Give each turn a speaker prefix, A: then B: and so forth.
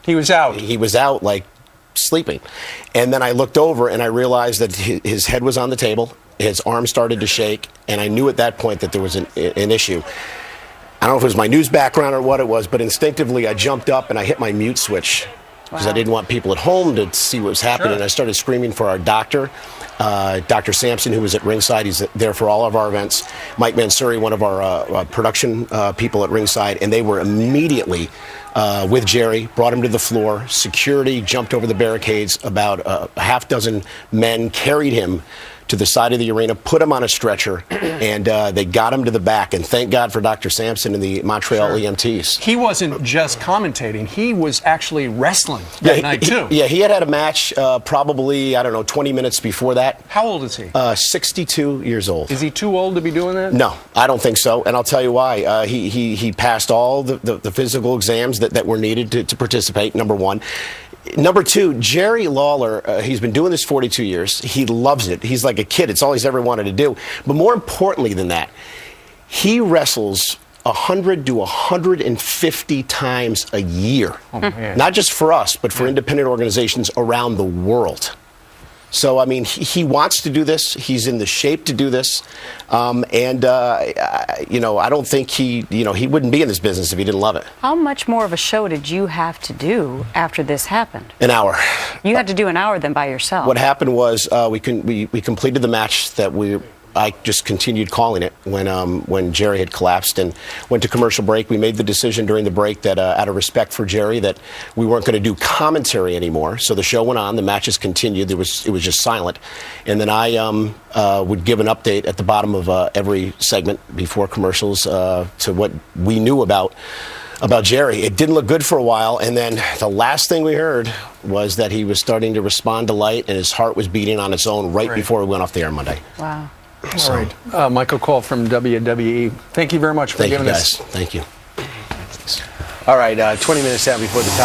A: He was out.
B: He was out, like, sleeping. And then I looked over and I realized that his head was on the table, his arm started to shake, and I knew at that point that there was an issue. I don't know if it was my news background or what it was, but instinctively I jumped up and I hit my mute switch because I didn't want people at home to see what was happening. And I started screaming for our doctor, Dr. Sampson, who was at ringside. He's there for all of our events. Mike Mansuri, one of our production people at ringside, and they were immediately with Jerry, brought him to the floor. Security jumped over the barricades. About a half dozen men carried him to the side of the arena, put him on a stretcher, and they got him to the back. And thank God for Dr. Sampson and the Montreal EMTs.
A: He wasn't just commentating. He was actually wrestling that night, too.
B: He had a match probably, 20 minutes before that.
A: How old is he?
B: 62 years old.
A: Is he too old to be doing that?
B: No, I don't think so. And I'll tell you why. He passed all the physical exams that were needed to participate, number one. Number two, Jerry Lawler, he's been doing this 42 years. He loves it. He's like a kid. It's all he's ever wanted to do. But more importantly than that, he wrestles 100 to 150 times a year.
A: Oh, man.
B: Not just for us, but for independent organizations around the world. So, I mean, he wants to do this. He's in the shape to do this. I don't think he wouldn't be in this business if he didn't love it.
C: How much more of a show did you have to do after this happened?
B: An hour.
C: You had to do an hour then by yourself.
B: What happened was we completed the match that I just continued calling it when Jerry had collapsed and went to commercial break. We made the decision during the break that out of respect for Jerry that we weren't going to do commentary anymore. So the show went on, the matches continued. It was just silent. And then I would give an update at the bottom of every segment before commercials to what we knew about Jerry. It didn't look good for a while, and then the last thing we heard was that he was starting to respond to light and his heart was beating on its own right before we went off the air Monday.
C: Wow.
A: All right. Michael Cole from WWE. Thank you very much for giving us.
B: Thank you, guys. Thank you.
A: All right. 20 minutes out before the top.